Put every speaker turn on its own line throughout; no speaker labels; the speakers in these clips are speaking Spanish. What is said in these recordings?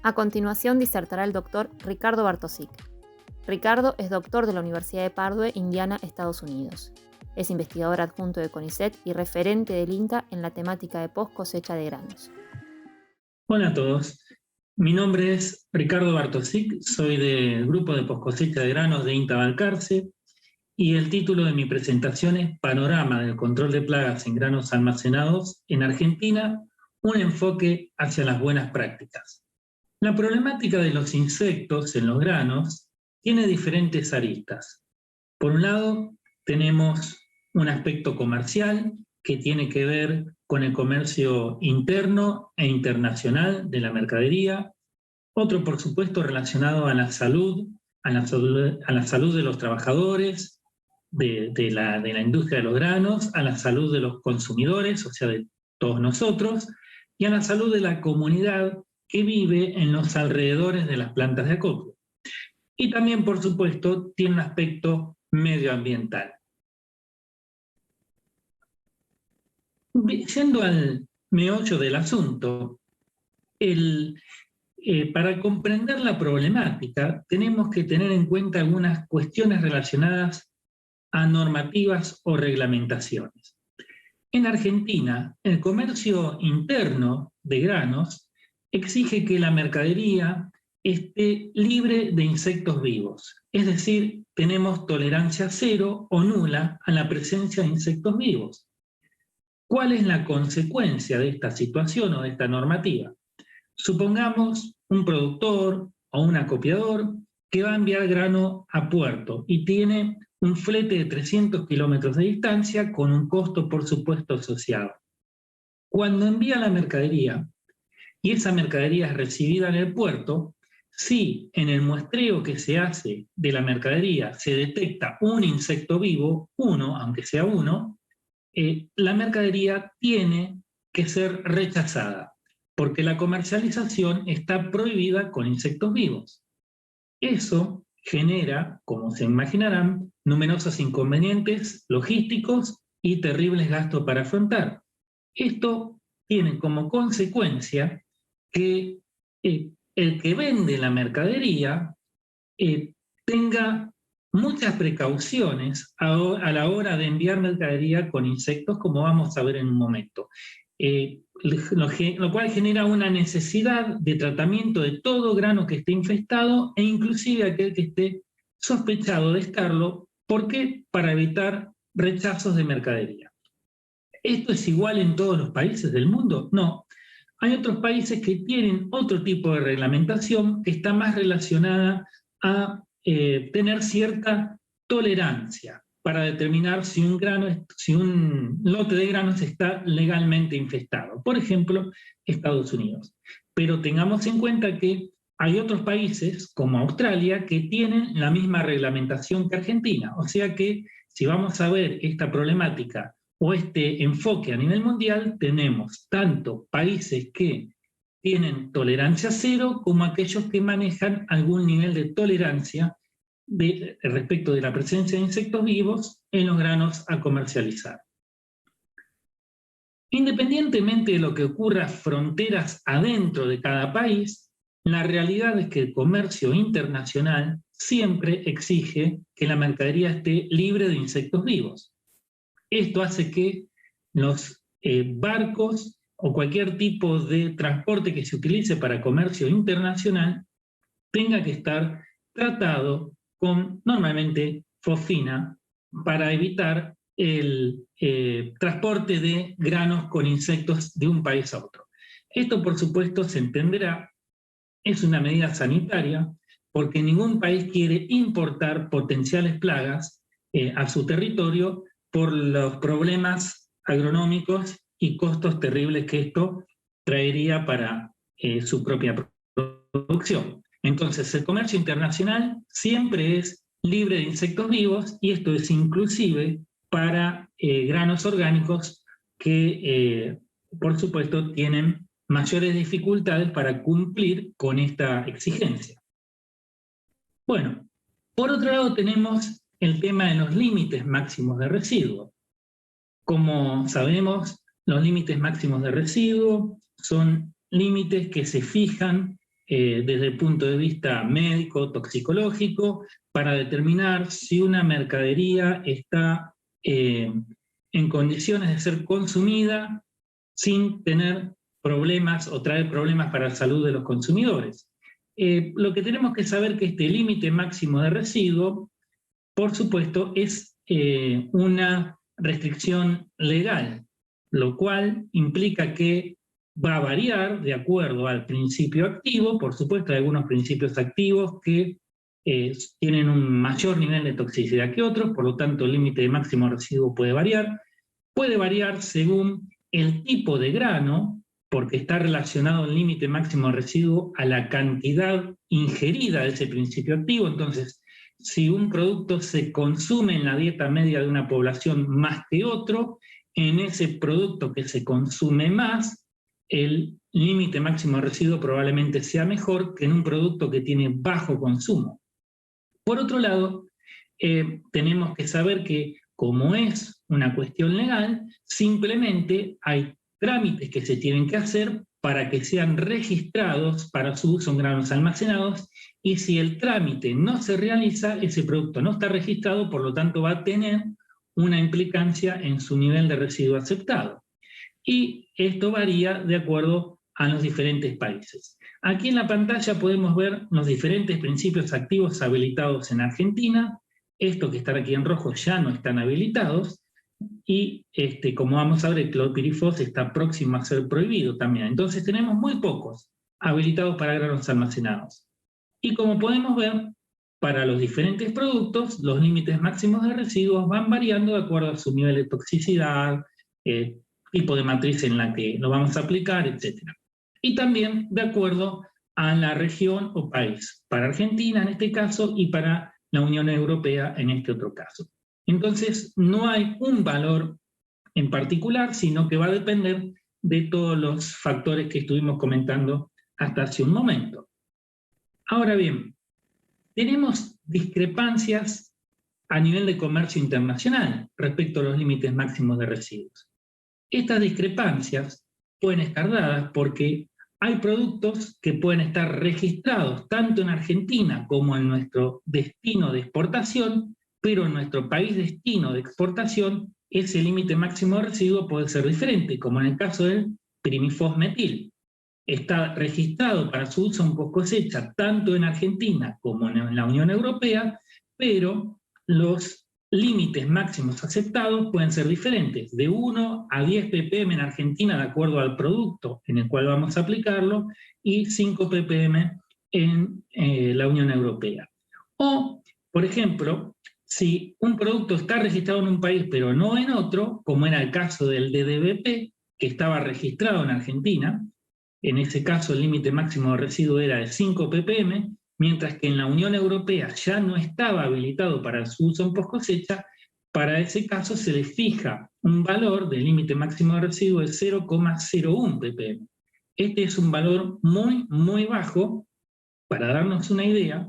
A continuación disertará el doctor Ricardo Bartosik. Ricardo es doctor de la Universidad de Purdue, Indiana, Estados Unidos. Es investigador adjunto de CONICET y referente del INTA en la temática de post cosecha de granos.
Hola a todos, mi nombre es Ricardo Bartosik, soy del grupo de post cosecha de granos de INTA Balcarce y el título de mi presentación es Panorama del control de plagas en granos almacenados en Argentina, un enfoque hacia las buenas prácticas. La problemática de los insectos en los granos tiene diferentes aristas. Por un lado, tenemos un aspecto comercial que tiene que ver con el comercio interno e internacional de la mercadería. Otro, por supuesto, relacionado a la salud de los trabajadores, de la industria de los granos, a la salud de los consumidores, o sea, de todos nosotros, y a la salud de la comunidad que vive en los alrededores de las plantas de acopio. Y también, por supuesto, tiene un aspecto medioambiental. Yendo al meollo del asunto, para comprender la problemática tenemos que tener en cuenta algunas cuestiones relacionadas a normativas o reglamentaciones. En Argentina, el comercio interno de granos exige que la mercadería esté libre de insectos vivos, es decir, tenemos tolerancia cero o nula a la presencia de insectos vivos. ¿Cuál es la consecuencia de esta situación o de esta normativa? Supongamos un productor o un acopiador que va a enviar grano a puerto y tiene un flete de 300 kilómetros de distancia con un costo, por supuesto, asociado. Cuando envía la mercadería y esa mercadería es recibida en el puerto, si en el muestreo que se hace de la mercadería se detecta un insecto vivo, uno, aunque sea uno, la mercadería tiene que ser rechazada, porque la comercialización está prohibida con insectos vivos. Eso genera, como se imaginarán, numerosos inconvenientes logísticos y terribles gastos para afrontar. Esto tiene como consecuencia que el que vende la mercadería tenga muchas precauciones a la hora de enviar mercadería con insectos, como vamos a ver en un momento. Lo cual genera una necesidad de tratamiento de todo grano que esté infestado e inclusive aquel que esté sospechado de estarlo. ¿Por qué? Para evitar rechazos de mercadería. ¿Esto es igual en todos los países del mundo? No. Hay otros países que tienen otro tipo de reglamentación que está más relacionada a tener cierta tolerancia para determinar si un lote de granos está legalmente infestado. Por ejemplo, Estados Unidos. Pero tengamos en cuenta que hay otros países, como Australia, que tienen la misma reglamentación que Argentina. O sea que si vamos a ver esta problemática o este enfoque a nivel mundial, tenemos tanto países que tienen tolerancia cero como aquellos que manejan algún nivel de tolerancia respecto de la presencia de insectos vivos en los granos a comercializar. Independientemente de lo que ocurra fronteras adentro de cada país, la realidad es que el comercio internacional siempre exige que la mercadería esté libre de insectos vivos. Esto hace que los barcos o cualquier tipo de transporte que se utilice para comercio internacional tenga que estar tratado con normalmente fosfina para evitar el transporte de granos con insectos de un país a otro. Esto, por supuesto, se entenderá, es una medida sanitaria porque ningún país quiere importar potenciales plagas a su territorio por los problemas agronómicos y costos terribles que esto traería para su propia producción. Entonces, el comercio internacional siempre es libre de insectos vivos y esto es inclusive para granos orgánicos que, por supuesto, tienen mayores dificultades para cumplir con esta exigencia. Bueno, por otro lado tenemos el tema de los límites máximos de residuo. Como sabemos, los límites máximos de residuo son límites que se fijan desde el punto de vista médico, toxicológico, para determinar si una mercadería está en condiciones de ser consumida sin tener problemas o traer problemas para la salud de los consumidores. Lo que tenemos que saber que este límite máximo de residuo, por supuesto, es una restricción legal, lo cual implica que va a variar de acuerdo al principio activo. Por supuesto, hay algunos principios activos que tienen un mayor nivel de toxicidad que otros, por lo tanto el límite máximo de residuo puede variar según el tipo de grano, porque está relacionado el límite máximo de residuo a la cantidad ingerida de ese principio activo. Entonces, si un producto se consume en la dieta media de una población más que otro, en ese producto que se consume más, el límite máximo de residuo probablemente sea mejor que en un producto que tiene bajo consumo. Por otro lado, tenemos que saber que, como es una cuestión legal, simplemente hay trámites que se tienen que hacer para que sean registrados para su uso en granos almacenados, y si el trámite no se realiza, ese producto no está registrado, por lo tanto va a tener una implicancia en su nivel de residuo aceptado. Y esto varía de acuerdo a los diferentes países. Aquí en la pantalla podemos ver los diferentes principios activos habilitados en Argentina. Estos que están aquí en rojo ya no están habilitados, y como vamos a ver, el clorpirifos está próximo a ser prohibido también. Entonces tenemos muy pocos habilitados para granos almacenados. Y como podemos ver, para los diferentes productos, los límites máximos de residuos van variando de acuerdo a su nivel de toxicidad, tipo de matriz en la que lo vamos a aplicar, etc. Y también de acuerdo a la región o país, para Argentina en este caso y para la Unión Europea en este otro caso. Entonces, no hay un valor en particular, sino que va a depender de todos los factores que estuvimos comentando hasta hace un momento. Ahora bien, tenemos discrepancias a nivel de comercio internacional respecto a los límites máximos de residuos. Estas discrepancias pueden estar dadas porque hay productos que pueden estar registrados tanto en Argentina como en nuestro destino de exportación, pero en nuestro país destino de exportación ese límite máximo de residuo puede ser diferente, como en el caso del pirimifosmetil. Está registrado para su uso en post cosecha tanto en Argentina como en la Unión Europea, pero los límites máximos aceptados pueden ser diferentes, de 1 a 10 ppm en Argentina de acuerdo al producto en el cual vamos a aplicarlo, y 5 ppm en la Unión Europea. O, por ejemplo, si un producto está registrado en un país pero no en otro, como era el caso del DDBP, que estaba registrado en Argentina, en ese caso el límite máximo de residuo era de 5 ppm, mientras que en la Unión Europea ya no estaba habilitado para su uso en post cosecha. Para ese caso se le fija un valor del límite máximo de residuo de 0,01 ppm. Este es un valor muy, muy bajo. Para darnos una idea,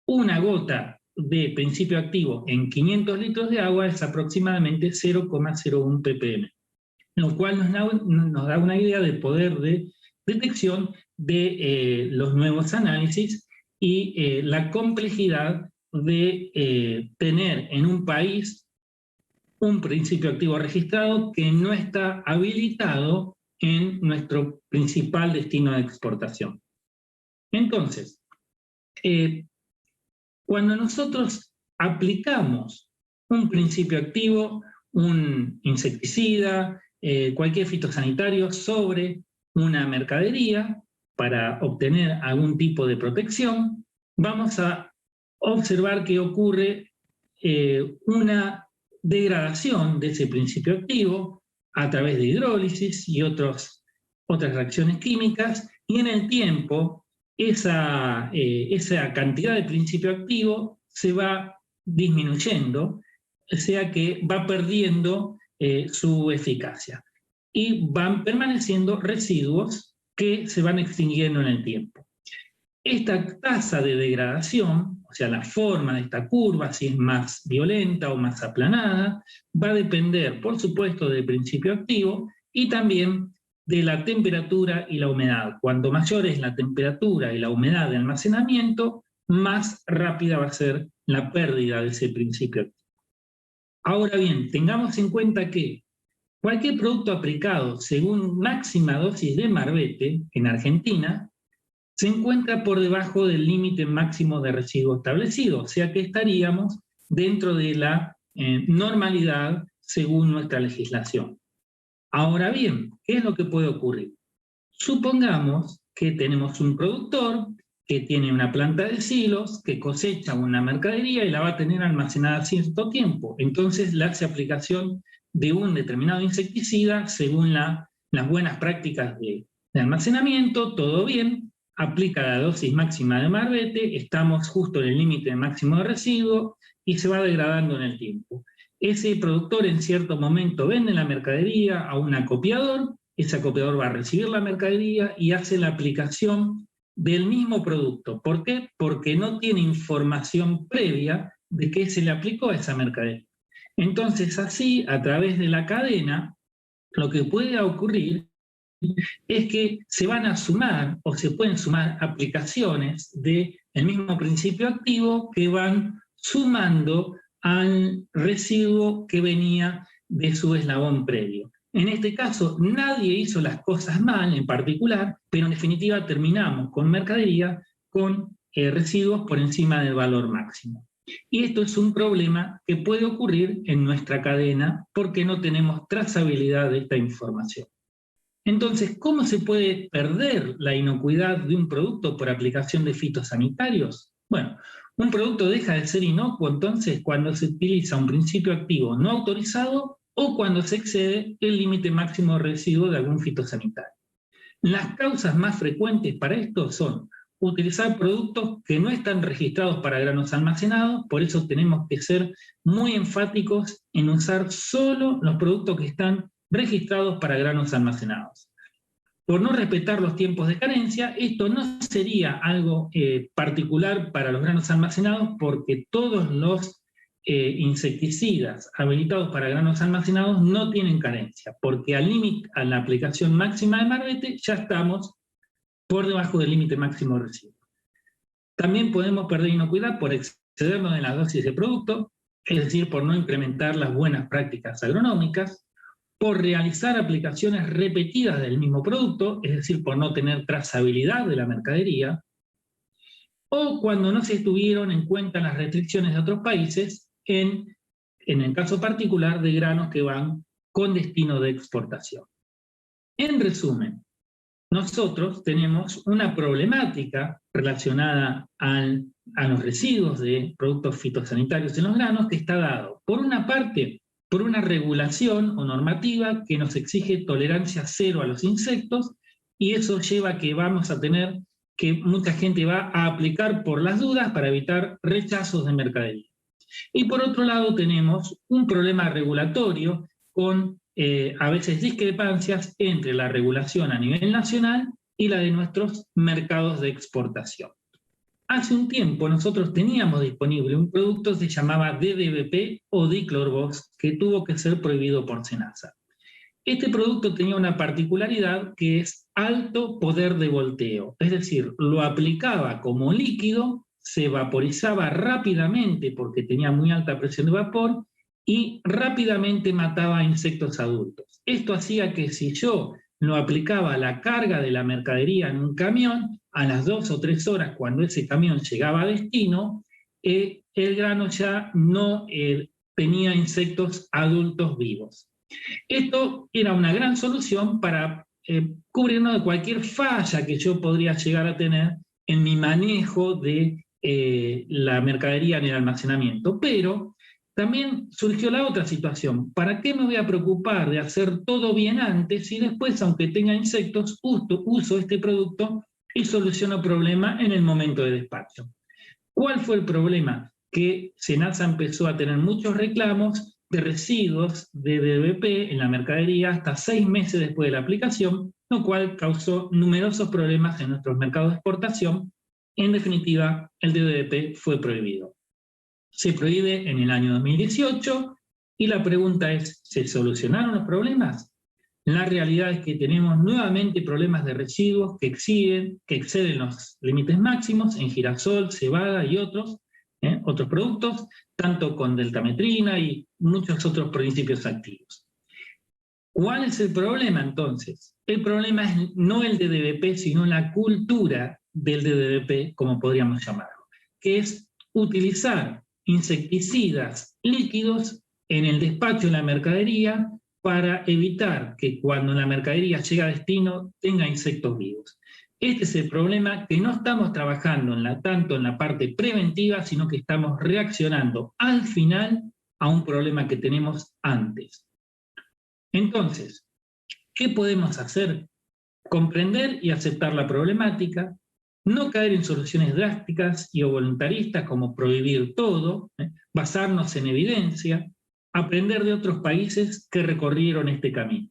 una gota de principio activo en 500 litros de agua es aproximadamente 0,01 ppm, lo cual nos da una idea del poder de detección de los nuevos análisis y la complejidad de tener en un país un principio activo registrado que no está habilitado en nuestro principal destino de exportación. Entonces, cuando nosotros aplicamos un principio activo, un insecticida, cualquier fitosanitario sobre una mercadería para obtener algún tipo de protección, vamos a observar que ocurre una degradación de ese principio activo a través de hidrólisis y otras reacciones químicas, y en el tiempo esa cantidad de principio activo se va disminuyendo, o sea que va perdiendo su eficacia y van permaneciendo residuos que se van extinguiendo en el tiempo. Esta tasa de degradación, o sea, la forma de esta curva, si es más violenta o más aplanada, va a depender, por supuesto, del principio activo y también de la temperatura y la humedad. Cuanto mayor es la temperatura y la humedad de almacenamiento, más rápida va a ser la pérdida de ese principio activo. Ahora bien, tengamos en cuenta que cualquier producto aplicado según máxima dosis de marbete en Argentina se encuentra por debajo del límite máximo de residuo establecido, o sea que estaríamos dentro de la normalidad según nuestra legislación. Ahora bien, ¿qué es lo que puede ocurrir? Supongamos que tenemos un productor que tiene una planta de silos, que cosecha una mercadería y la va a tener almacenada cierto tiempo. Entonces le hace aplicación de un determinado insecticida según las buenas prácticas de almacenamiento, todo bien, aplica la dosis máxima de marbete, estamos justo en el límite máximo de residuo y se va degradando en el tiempo. Ese productor en cierto momento vende la mercadería a un acopiador, ese acopiador va a recibir la mercadería y hace la aplicación del mismo producto. ¿Por qué? Porque no tiene información previa de qué se le aplicó a esa mercadería. Entonces, así, a través de la cadena, lo que puede ocurrir es que se van a sumar o se pueden sumar aplicaciones del mismo principio activo que van sumando al residuo que venía de su eslabón previo. En este caso, nadie hizo las cosas mal en particular, pero en definitiva terminamos con mercadería con residuos por encima del valor máximo. Y esto es un problema que puede ocurrir en nuestra cadena porque no tenemos trazabilidad de esta información. Entonces, ¿cómo se puede perder la inocuidad de un producto por aplicación de fitosanitarios? Bueno, un producto deja de ser inocuo entonces cuando se utiliza un principio activo no autorizado o cuando se excede el límite máximo de residuo de algún fitosanitario. Las causas más frecuentes para esto son utilizar productos que no están registrados para granos almacenados, por eso tenemos que ser muy enfáticos en usar solo los productos que están registrados para granos almacenados. Por no respetar los tiempos de carencia, esto no sería algo particular para los granos almacenados porque todos los insecticidas habilitados para granos almacenados no tienen carencia, porque a la aplicación máxima de marbete ya estamos por debajo del límite máximo de residuo. También podemos perder inocuidad por excedernos en las dosis de producto, es decir, por no implementar las buenas prácticas agronómicas, por realizar aplicaciones repetidas del mismo producto, es decir, por no tener trazabilidad de la mercadería, o cuando no se tuvieron en cuenta las restricciones de otros países en el caso particular de granos que van con destino de exportación. En resumen, nosotros tenemos una problemática relacionada a los residuos de productos fitosanitarios en los granos que está dado, por una parte, por una regulación o normativa que nos exige tolerancia cero a los insectos, y eso lleva a que vamos a tener que mucha gente va a aplicar por las dudas para evitar rechazos de mercadería. Y por otro lado tenemos un problema regulatorio con a veces discrepancias entre la regulación a nivel nacional y la de nuestros mercados de exportación. Hace un tiempo nosotros teníamos disponible un producto que se llamaba DDBP o Diclorvox, que tuvo que ser prohibido por SENASA. Este producto tenía una particularidad que es alto poder de volteo, es decir, lo aplicaba como líquido, se vaporizaba rápidamente porque tenía muy alta presión de vapor y rápidamente mataba a insectos adultos. Esto hacía que si yo lo aplicaba a la carga de la mercadería en un camión, a las 2 o 3 horas cuando ese camión llegaba a destino, el grano ya no tenía insectos adultos vivos. Esto era una gran solución para cubrirnos de cualquier falla que yo podría llegar a tener en mi manejo de la mercadería en el almacenamiento. Pero también surgió la otra situación. ¿Para qué me voy a preocupar de hacer todo bien antes si después, aunque tenga insectos, uso este producto y soluciono el problema en el momento de despacho? ¿Cuál fue el problema? Que SENASA empezó a tener muchos reclamos de residuos de DDBP en la mercadería hasta 6 meses después de la aplicación, lo cual causó numerosos problemas en nuestros mercados de exportación. En definitiva, el DDBP fue prohibido. Se prohíbe en el año 2018 y la pregunta es, ¿se solucionaron los problemas? La realidad es que tenemos nuevamente problemas de residuos que exceden los límites máximos en girasol, cebada y otros productos, tanto con deltametrina y muchos otros principios activos. ¿Cuál es el problema entonces? El problema es no el DDBP, sino la cultura del DDBP, como podríamos llamarlo, que es utilizar insecticidas líquidos en el despacho de la mercadería para evitar que cuando la mercadería llegue a destino tenga insectos vivos. Este es el problema, que no estamos trabajando tanto en la parte preventiva, sino que estamos reaccionando al final a un problema que tenemos antes. Entonces, ¿qué podemos hacer? Comprender y aceptar la problemática, no caer en soluciones drásticas y o voluntaristas como prohibir todo, basarnos en evidencia, aprender de otros países que recorrieron este camino.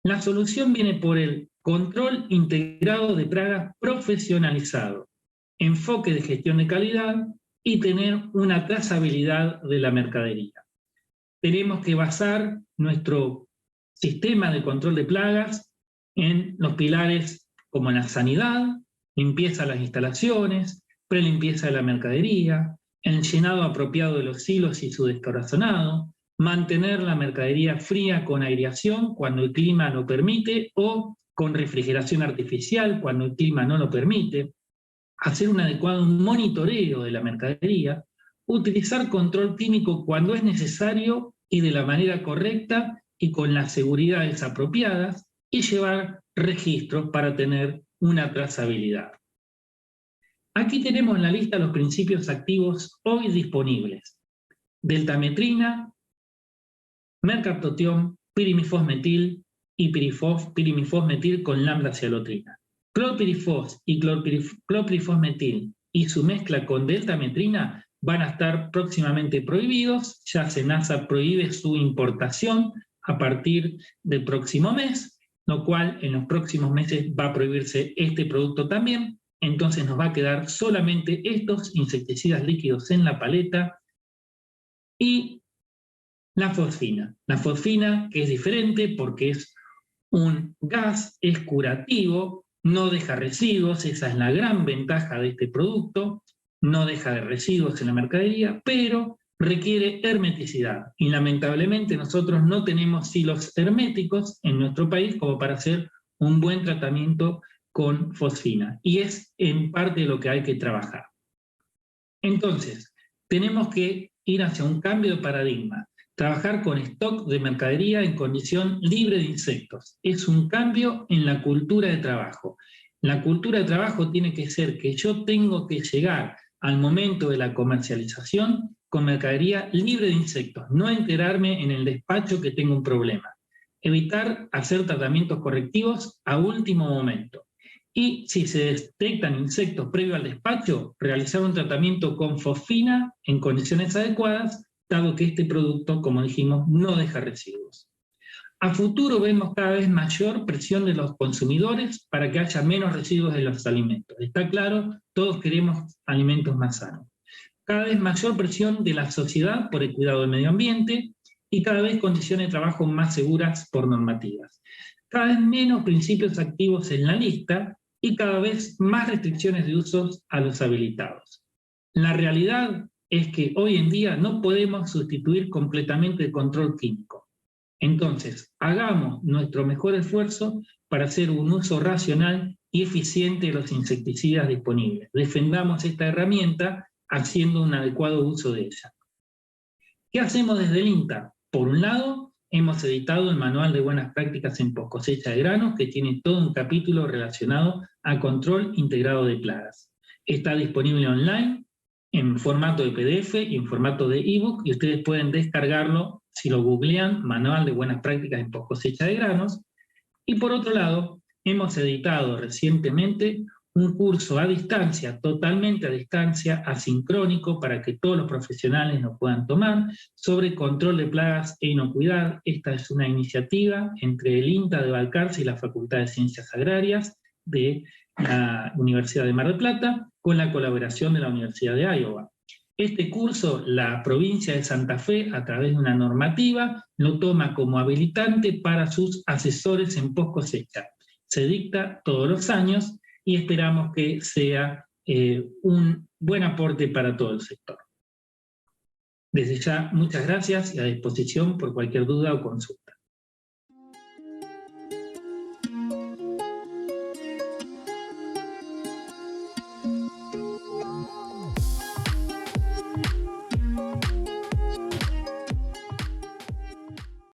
La solución viene por el control integrado de plagas profesionalizado, enfoque de gestión de calidad y tener una trazabilidad de la mercadería. Tenemos que basar nuestro sistema de control de plagas en los pilares como la sanidad, limpieza de las instalaciones, prelimpieza de la mercadería, el llenado apropiado de los silos y su descorazonado, mantener la mercadería fría con aireación cuando el clima lo permite o con refrigeración artificial cuando el clima no lo permite, hacer un adecuado monitoreo de la mercadería, utilizar control químico cuando es necesario y de la manera correcta y con las seguridades apropiadas, y llevar registros para tener una trazabilidad. Aquí tenemos en la lista los principios activos hoy disponibles: deltametrina, mercaptotión, pirimifosmetil y pirimifosmetil con lambda-cialotrina. Clorpirifos y clorpirifosmetil y su mezcla con deltametrina van a estar próximamente prohibidos. Ya SENASA prohíbe su importación a partir del próximo mes, lo cual en los próximos meses va a prohibirse este producto también. Entonces nos va a quedar solamente estos insecticidas líquidos en la paleta y la fosfina. La fosfina, que es diferente porque es un gas, es curativo, no deja residuos, esa es la gran ventaja de este producto, no deja de residuos en la mercadería, pero requiere hermeticidad. Y lamentablemente nosotros no tenemos silos herméticos en nuestro país como para hacer un buen tratamiento con fosfina. Y es en parte lo que hay que trabajar. Entonces, tenemos que ir hacia un cambio de paradigma. Trabajar con stock de mercadería en condición libre de insectos. Es un cambio en la cultura de trabajo. La cultura de trabajo tiene que ser que yo tengo que llegar al momento de la comercialización con mercadería libre de insectos, no enterarme en el despacho que tengo un problema. Evitar hacer tratamientos correctivos a último momento. Y si se detectan insectos previo al despacho, realizar un tratamiento con fosfina en condiciones adecuadas, dado que este producto, como dijimos, no deja residuos. A futuro vemos cada vez mayor presión de los consumidores para que haya menos residuos en los alimentos. Está claro, todos queremos alimentos más sanos. Cada vez mayor presión de la sociedad por el cuidado del medio ambiente y cada vez condiciones de trabajo más seguras por normativas. Cada vez menos principios activos en la lista y cada vez más restricciones de usos a los habilitados. La realidad es que hoy en día no podemos sustituir completamente el control químico. Entonces, hagamos nuestro mejor esfuerzo para hacer un uso racional y eficiente de los insecticidas disponibles. Defendamos esta herramienta haciendo un adecuado uso de ella. ¿Qué hacemos desde el INTA? Por un lado, hemos editado el Manual de Buenas Prácticas en Post-Cosecha de Granos, que tiene todo un capítulo relacionado a control integrado de plagas. Está disponible online en formato de PDF y en formato de ebook, y ustedes pueden descargarlo si lo googlean, Manual de Buenas Prácticas en Post-Cosecha de Granos. Y por otro lado, hemos editado recientemente un curso a distancia, totalmente a distancia, asincrónico, para que todos los profesionales lo puedan tomar, sobre control de plagas e inocuidad. Esta es una iniciativa entre el INTA de Balcarce y la Facultad de Ciencias Agrarias de la Universidad de Mar del Plata, con la colaboración de la Universidad de Iowa. Este curso, la provincia de Santa Fe, a través de una normativa, lo toma como habilitante para sus asesores en post cosecha. Se dicta todos los años y esperamos que sea un buen aporte para todo el sector. Desde ya, muchas gracias y a disposición por cualquier duda o consulta.